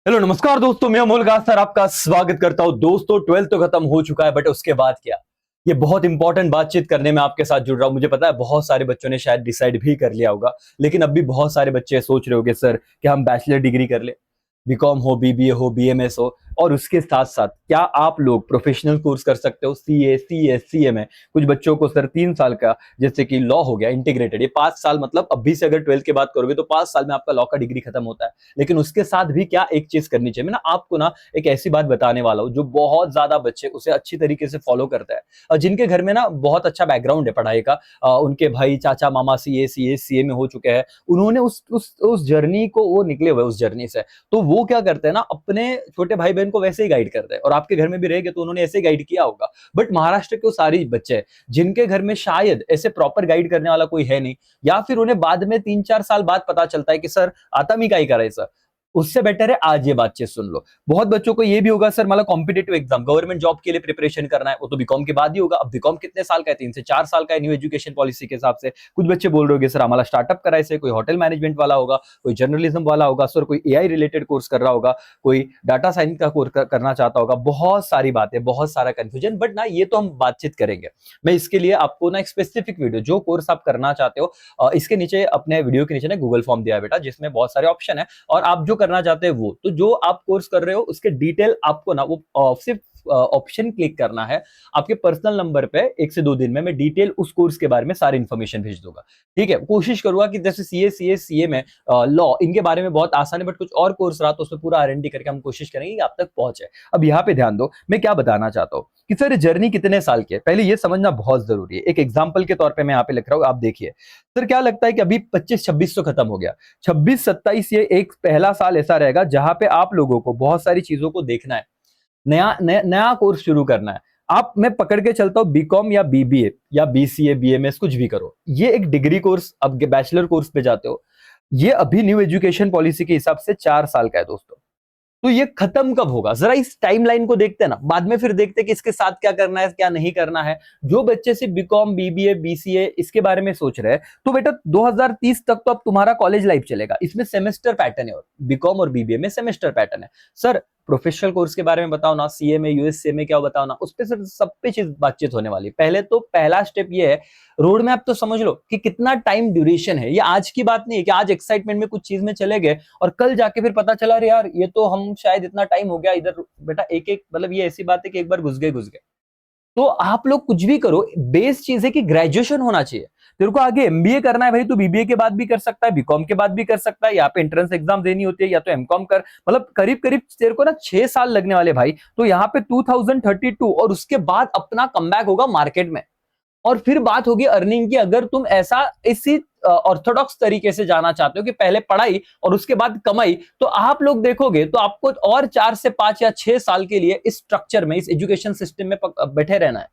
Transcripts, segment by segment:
Hello नमस्कार दोस्तों, मैं अमोल गास सर आपका स्वागत करता हूं। दोस्तों 12th तो खत्म हो चुका है, बट उसके बाद क्या, ये बहुत इंपॉर्टेंट बातचीत करने में आपके साथ जुड़ रहा हूं। मुझे पता है बहुत सारे बच्चों ने शायद डिसाइड भी कर लिया होगा, लेकिन अब भी बहुत सारे बच्चे सोच रहे होंगे सर कि हम बैचलर डिग्री कर ले, बीकॉम हो, बीबीए हो, बीएमएस हो, और उसके साथ साथ क्या आप लोग प्रोफेशनल कोर्स कर सकते हो, सीए, सीएस, सीएमए। कुछ बच्चों को सर 3 साल का, जैसे कि लॉ हो गया इंटीग्रेटेड, ये 5 साल, मतलब अभी से अगर 12th के बाद करोगे तो 5 साल में आपका लॉ का डिग्री खत्म होता है। लेकिन उसके साथ भी क्या एक चीज करनी चाहिए, मैं ना आपको ना एक ऐसी बात बताने वाला हूँ जो बहुत ज्यादा बच्चे उसे अच्छी तरीके से फॉलो करते हैं, और जिनके घर में ना बहुत अच्छा बैकग्राउंड है पढ़ाई का, उनके भाई चाचा मामा सीए में हो चुके हैं, उन्होंने उस जर्नी को, वो निकले हुए उस जर्नी से, तो वो क्या करते हैं ना, अपने छोटे भाई बहन को वैसे ही गाइड करते हैं। और आपके घर में भी रहेंगे तो उन्होंने ऐसे गाइड किया होगा। बट महाराष्ट्र के वो सारे बच्चे हैं जिनके घर में शायद ऐसे प्रॉपर गाइड करने वाला कोई है नहीं, या फिर उन्हें बाद में 3-4 साल बाद पता चलता है कि सर आता मी काय करायचं। उससे बेटर है आज ये बातचीत सुन लो। बहुत बच्चों को ये भी होगा सर मला कॉम्पिटेटिव एग्जाम, गवर्नमेंट जॉब के लिए प्रिपरेशन करना है, वो तो बीकॉम के बाद ही होगा। अब बीकॉम कितने साल का है? 3 से 4 साल का है न्यू एजुकेशन पॉलिसी के हिसाब से। कुछ बच्चे बोल रहे होंगे सर हमारा स्टार्टअप करायचे, कोई होटल मैनेजमेंट वाला होगा, कोई जर्नलिज्म वाला होगा, सर कोई एआई रिलेटेड कोर्स कर रहा होगा, कोई डाटा साइंस का कोर्स करना चाहता होगा। बहुत सारी बातें, बहुत सारा कंफ्यूजन, बट ना ये तो हम बातचीत करेंगे। मैं इसके लिए आपको ना एक स्पेसिफिक वीडियो, जो कोर्स आप करना चाहते हो, इसके नीचे, अपने वीडियो के नीचे ना गूगल फॉर्म दिया है बेटा, जिसमें बहुत सारे ऑप्शन है, और आप जो करना चाहते हैं वो, तो जो आप कोर्स कर रहे हो उसके डिटेल आपको ना, वो सिर्फ ऑप्शन क्लिक करना है। आपके पर्सनल नंबर पे 1 से 2 दिन में मैं डिटेल उस कोर्स के बारे में सारी इंफॉर्मेशन भेज दूंगा। ठीक है, कोशिश करूंगा कि जैसे सीए में लॉ, इनके बारे में बहुत आसान है, बट कुछ और कोर्स रहा तो उसमें पूरा आरएनडी करके हम कोशिश करेंगे कि आप तक पहुंचे। अब यहाँ पे ध्यान दो, मैं क्या बताना चाहता हूँ कि सर जर्नी कितने साल की है, पहले ये समझना बहुत जरूरी है। एक एग्जाम्पल के तौर पर मैं यहाँ पे लिख रहा हूँ, आप देखिए। सर क्या लगता है कि अभी 25-26 तो खत्म हो गया, 26-27 ये एक पहला साल ऐसा रहेगा जहां पे आप लोगों को बहुत सारी चीजों को देखना है, नया नया नया कोर्स शुरू करना है। आप, मैं पकड़ के चलता हूं, बीकॉम या बीबीए या बीसीए, बीएमएस, कुछ भी करो, ये एक डिग्री कोर्स, अब बैचलर कोर्स पे जाते हो, ये अभी न्यू एजुकेशन पॉलिसी के हिसाब से 4 साल का है दोस्तों। तो ये खत्म कब होगा, जरा इस टाइमलाइन को देखते हैं ना, बाद में फिर देखते हैं कि इसके साथ क्या करना है, क्या नहीं करना है। जो बच्चे सिर्फ बीकॉम, बीबीए, बीसीए इसके बारे में सोच रहे हैं, तो बेटा 2030 तक तो अब तुम्हारा कॉलेज लाइफ चलेगा। इसमें सेमेस्टर पैटर्न है, और बीकॉम और बीबीए में सेमेस्टर पैटर्न है। सर प्रोफेशनल कोर्स के बारे में बताओ ना, सीए में, यूएसए में क्या बताओ ना, उस पर सर सब पे चीज बातचीत होने वाली। पहले तो पहला स्टेप ये है, रोड मैप तो समझ लो कि कितना टाइम ड्यूरेशन है। ये आज की बात नहीं है कि आज एक्साइटमेंट में कुछ चीज में चले गए और कल जाके फिर पता चला अरे यार ये तो हम शायद इतना टाइम हो गया इधर। बेटा एक एक, मतलब ये ऐसी बात है कि एक बार घुस गए। तो आप लोग कुछ भी करो, बेस चीज है कि ग्रेजुएशन होना चाहिए। तेरे को आगे एमबीए करना है भाई, तो बीबीए के बाद भी कर सकता है, बीकॉम के बाद भी कर सकता है, यहाँ पे एंट्रेंस एग्जाम देनी होती है, या तो एमकॉम कर, मतलब करीब करीब तेरे को ना 6 साल लगने वाले भाई। तो यहाँ पे 2032, और उसके बाद अपना कमबैक होगा मार्केट में, और फिर बात होगी अर्निंग की। अगर तुम ऐसा इसी ऑर्थोडॉक्स तरीके से जाना चाहते हो कि पहले पढ़ाई और उसके बाद कमाई, तो आप लोग देखोगे तो आपको और 4 से 5 या 6 साल के लिए इस स्ट्रक्चर में, इस एजुकेशन सिस्टम में बैठे रहना है।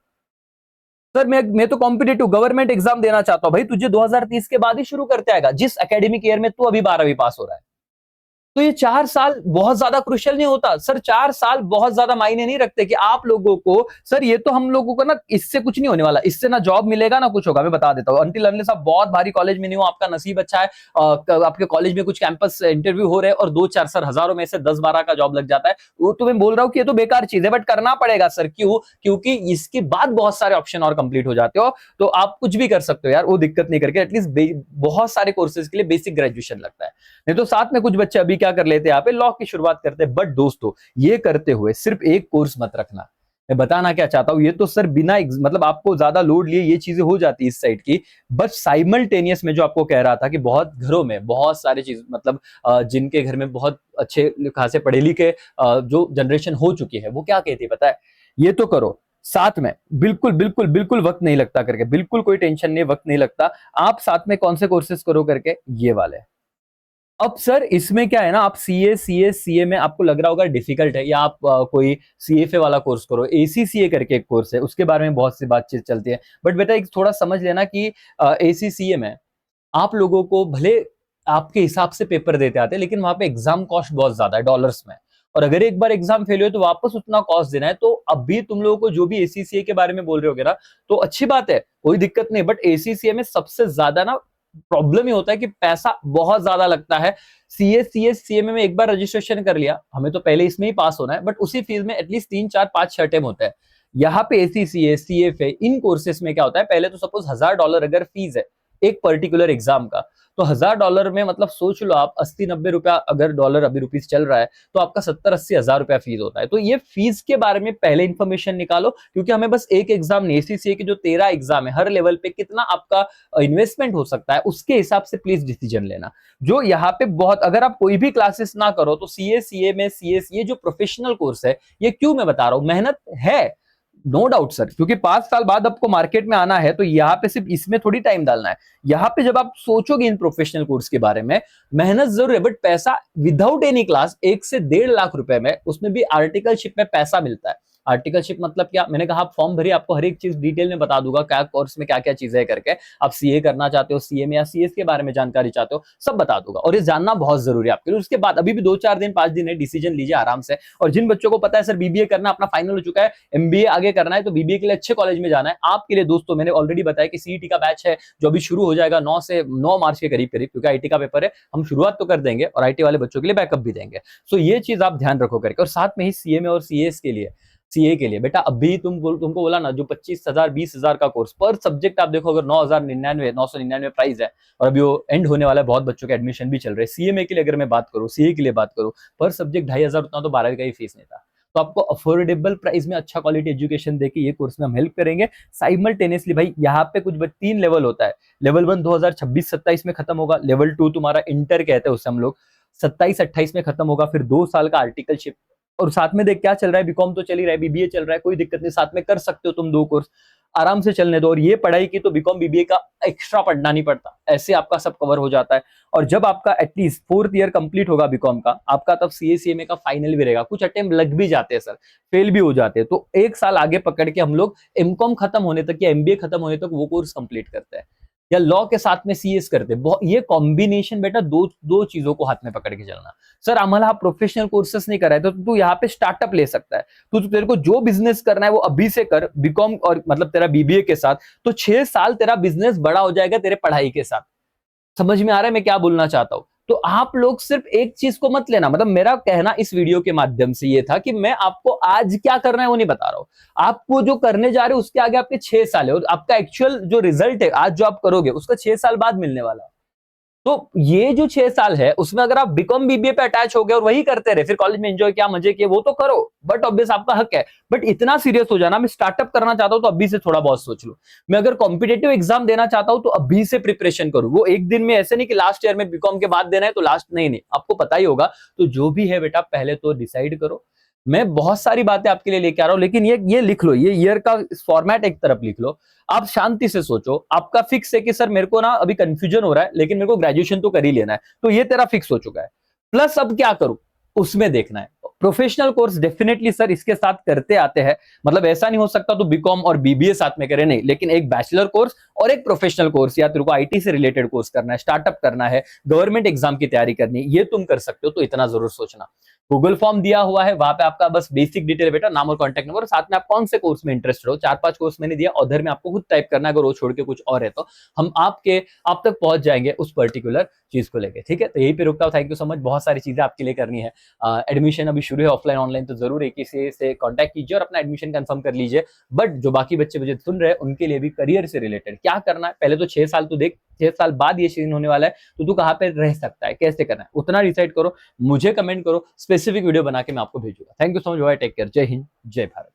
सर मैं तो कॉम्पिटेटिव गवर्नमेंट एग्जाम देना चाहता हूं भाई, तुझे 2030 के बाद ही शुरू करते आएगा, जिस एकेडमिक ईयर में तू अभी 12वीं पास हो रहा है। तो ये 4 साल बहुत ज्यादा क्रुशियल नहीं होता सर, 4 साल बहुत ज्यादा मायने नहीं रखते कि आप लोगों को। सर ये तो हम लोगों को ना, इससे कुछ नहीं होने वाला, इससे ना जॉब मिलेगा ना कुछ होगा, मैं बता देता हूँ। अंटिल अनलेस आप बहुत भारी कॉलेज में नहीं हो, आपका नसीब अच्छा है, आपके कॉलेज में कुछ कैंपस इंटरव्यू हो रहे हैं और 2-4 सर हजारों में से 10-12 का जॉब लग जाता है, वो तो मैं बोल रहा हूँ कि ये तो बेकार चीज है, बट करना पड़ेगा सर। क्यों? क्योंकि इसके बाद बहुत सारे ऑप्शन और कंप्लीट हो जाते हो, तो आप कुछ भी कर सकते हो यार, वो दिक्कत नहीं करके। एटलीस्ट बहुत सारे कोर्सेज के लिए बेसिक ग्रेजुएशन लगता है, नहीं तो साथ में कुछ बच्चे अभी क्या कर लेते हैं, यहाँ पे लॉ की शुरुआत करते हैं। बट दोस्तों ये करते हुए सिर्फ एक कोर्स मत रखना। मैं बताना क्या चाहता हूं, ये तो सर बिना मतलब आपको ज्यादा लोड लिए ये चीजें हो जाती है इस साइड की। बट साइमल्टेनियस में जो आपको कह रहा था कि बहुत घरों में बहुत सारी चीज, मतलब जिनके घर में बहुत अच्छे खासे पढ़े लिखे जो जनरेशन हो चुकी है, वो क्या कहती है पता है, ये तो करो साथ में, बिल्कुल बिल्कुल बिल्कुल वक्त नहीं लगता करके, बिल्कुल कोई टेंशन नहीं, वक्त नहीं लगता। आप साथ में कौन से कोर्सेज करो करके, ये वाले। अब सर इसमें क्या है ना, आप सीए में आपको लग रहा होगा डिफिकल्ट है, या आप कोई सीएफए वाला कोर्स करो, एसीसीए करके एक कोर्स है, उसके बारे में बहुत सी बातचीत चलती है। बट बेटा एक थोड़ा समझ लेना कि एसीसीए में आप लोगों को भले आपके हिसाब से पेपर देते आते हैं, लेकिन वहां पे एग्जाम कॉस्ट बहुत ज्यादा है डॉलर्स में, और अगर एक बार एग्जाम फेल हुए तो वापस उतना कॉस्ट देना है। तो अभी तुम लोगों को जो भी एसीसीए के बारे में बोल रहे होगे ना, तो अच्छी बात है, कोई दिक्कत नहीं, बट एसीसीए में सबसे ज्यादा ना प्रॉब्लम ये होता है कि पैसा बहुत ज्यादा लगता है। सीएमए में एक बार रजिस्ट्रेशन कर लिया, हमें तो पहले इसमें ही पास होना है, बट उसी फीस में एटलीस्ट 3 4 5 6 अटेम्प्ट होता है। यहाँ पे एसीसीए, सीएफए, इन कोर्सेस में क्या होता है, पहले तो सपोज $1000 अगर फीस है एक पर्टिकुलर एग्जाम का, तो $1000 में मतलब सोच लो आप 80 90 रुपया अगर डॉलर अभी रुपीस चल रहा है, तो आपका 70 80 हजार रुपया फीस होता है। तो ये फीस के बारे में पहले इंफॉर्मेशन निकालो, क्योंकि हमें बस एक एग्जाम नहीं, एसीसीए के जो 13 एग्जाम है हर लेवल पे कितना आपका इन्वेस्टमेंट हो सकता है, उसके हिसाब से प्लीज डिसीजन लेना। जो यहाँ पे बहुत, अगर आप कोई भी क्लासेस ना करो तो सीए में सीएस, ये जो प्रोफेशनल कोर्स है, ये क्यों मैं बता रहा हूं, मेहनत है, नो डाउट सर, क्योंकि 5 साल बाद आपको मार्केट में आना है, तो यहाँ पे सिर्फ इसमें थोड़ी टाइम डालना है। यहाँ पे जब आप सोचोगे इन प्रोफेशनल कोर्स के बारे में, मेहनत जरूर है, बट पैसा विदाउट एनी क्लास 1 से 1.5 लाख रुपए में, उसमें भी आर्टिकलशिप में पैसा मिलता है। आर्टिकलशिप मतलब क्या, मैंने कहा आप फॉर्म भरिए, आपको हर एक चीज डिटेल में बता दूंगा, क्या कोर्स में क्या क्या चीजें है करके। आप सीए करना चाहते हो, सीए में या सीएस के बारे में जानकारी चाहते हो, सब बता दूंगा, और ये जानना बहुत जरूरी है आपके लिए। उसके बाद अभी भी 2 4 दिन 5 दिन है, डिसीजन लीजिए आराम से। और जिन बच्चों को पता है सर बीबीए करना अपना फाइनल हो चुका है, एमबीए आगे करना है, तो बीबीए के लिए अच्छे कॉलेज में जाना है आपके लिए दोस्तों। मैंने ऑलरेडी बताया कि सीईटी का बैच है जो अभी शुरू हो जाएगा 9 मार्च के करीब करीब, क्योंकि आईटी का पेपर है, हम शुरुआत तो कर देंगे और आईटी वाले बच्चों के लिए बैकअप भी देंगे। सो ये चीज आप ध्यान रखो करके। और साथ में ही सीएमए और सीएस के लिए, सीए के लिए बेटा, अभी तुमको बोला ना, जो 25,000 20,000 का कोर्स पर सब्जेक्ट आप देखो, अगर 9,999 प्राइस है, और अभी वो एंड होने वाला है, बहुत बच्चों के एडमिशन भी चल रहे हैं। सीएमए के लिए अगर मैं बात करूं, सीए के लिए बात करूं, पर सब्जेक्ट 2,500, उतना तो 12वीं का ही फीस नहीं था। तो आपको अफोर्डेबल प्राइस में अच्छा क्वालिटी एजुकेशन देके ये कोर्स में हम हेल्प करेंगे साइमल्टेनियसली। भाई यहाँ पे कुछ 3 लेवल होता है। लेवल 1 2026-27 में खत्म होगा, लेवल 2 तुम्हारा इंटर कहते हैं उसे हम लोग, 27-28 में खत्म होगा, फिर 2 साल का आर्टिकलशिप। और साथ में देख क्या चल रहा है, बीकॉम तो चल ही रहा है, बीबीए चल रहा है, कोई दिक्कत नहीं, साथ में कर सकते हो तुम 2 कोर्स, आराम से चलने दो। और ये पढ़ाई की तो बीकॉम बीबीए का एक्स्ट्रा पढ़ना नहीं पड़ता, ऐसे आपका सब कवर हो जाता है। और जब आपका एटलीस्ट 4th ईयर कंप्लीट होगा बीकॉम का, आपका तब सीएसीएमए का फाइनल भी रहेगा। कुछ अटेम्प्ट लग भी जाते हैं सर, फेल भी हो जाते हैं, तो 1 साल आगे पकड़ के हम लोग एमकॉम खत्म होने तक या एमबीए खत्म होने तक वो कोर्स कंप्लीट करते हैं, या लॉ के साथ में सीएस करते हैं। ये कॉम्बिनेशन बेटा, दो चीजों को हाथ में पकड़ के चलना। सर आम्हाला हा प्रोफेशनल कोर्सेस नहीं करायचा, तो तू यहाँ पे स्टार्टअप ले सकता है। तेरे को जो बिजनेस करना है वो अभी से कर, बीकॉम और मतलब तेरा बीबीए के साथ, तो 6 साल तेरा बिजनेस बड़ा हो जाएगा तेरे पढ़ाई के साथ। समझ में आ रहा है मैं क्या बोलना चाहता हूं? तो आप लोग सिर्फ एक चीज को मत लेना, मतलब मेरा कहना इस वीडियो के माध्यम से ये था कि मैं आपको आज क्या करना है वो नहीं बता रहा हूं, आपको जो करने जा रहे हो उसके आगे आपके 6 साल है, और आपका एक्चुअल जो रिजल्ट है आज जो आप करोगे उसका 6 साल बाद मिलने वाला है। तो ये जो 6 साल है उसमें अगर आप बीकॉम बीबीए पे अटैच हो गए और वही करते रहे, फिर कॉलेज में एंजॉय किया, मजे किए, वो तो करो, बट ऑब्वियस आपका हक है। बट इतना सीरियस हो जाना, मैं स्टार्टअप करना चाहता हूं तो अभी से थोड़ा बहुत सोच लो। मैं अगर कॉम्पिटेटिव एग्जाम देना चाहता हूं तो अभी से प्रिपरेशन करूं। वो एक दिन में ऐसे नहीं कि लास्ट ईयर में बीकॉम के बाद देना है तो लास्ट, नहीं, आपको पता ही होगा। तो जो भी है बेटा, पहले तो डिसाइड करो। मैं बहुत सारी बातें आपके लिए लेके आ रहा हूं, लेकिन ये लिख लो, ये ईयर का फॉर्मेट एक तरफ लिख लो। आप शांति से सोचो, आपका फिक्स है कि सर मेरे को ना अभी कंफ्यूजन हो रहा है, लेकिन मेरे को ग्रेजुएशन तो कर ही लेना है, तो ये तेरा फिक्स हो चुका है। प्लस अब क्या करूं उसमें देखना है। प्रोफेशनल कोर्स डेफिनेटली सर इसके साथ करते आते हैं, मतलब ऐसा नहीं हो सकता तो बीकॉम और बीबीए साथ में करे, नहीं, लेकिन एक बैचलर कोर्स और एक प्रोफेशनल कोर्स, या तेरे को आईटी से रिलेटेड कोर्स करना है, स्टार्टअप करना है, गवर्नमेंट एग्जाम की तैयारी करनी है, ये तुम कर सकते हो। तो इतना जरूर सोचना। गूगल फॉर्म दिया हुआ है, वहां पे आपका बस बेसिक डिटेल बेटा, नाम और कॉन्टैक्ट नंबर, साथ में आप कौन से कोर्स में इंटरेस्टेड हो। 4 5 कोर्स मैंने दिया, उधर में आपको खुद टाइप करना है, अगर वो छोड़ के कुछ और है तो हम आप तक पहुंच जाएंगे उस पर्टिकुलर चीज को लेके। ठीक है, तो यही पे रुकता हूं। थैंक यू सो मच, बहुत सारी चीजें आपके लिए करनी है। एडमिशन अभी शुरू है, ऑफलाइन ऑनलाइन, तो जरूर एक ही से कॉन्टैक्ट कीजिए और अपना एडमिशन कंफर्म कर लीजिए। बट जो बाकी बच्चे मुझे सुन रहे हैं उनके लिए भी करियर से रिलेटेड क्या करना है, पहले तो 6 साल तो देख, 6 साल बाद ये सीजन होने वाला है, तो तू कहाँ पे रह सकता है, कैसे करना है, उतना डिसाइड करो, मुझे कमेंट करो, स्पेसिफिक वीडियो बना के मैं आपको भेजूंगा। Thank you so much, take care, जय हिंद, जय भारत।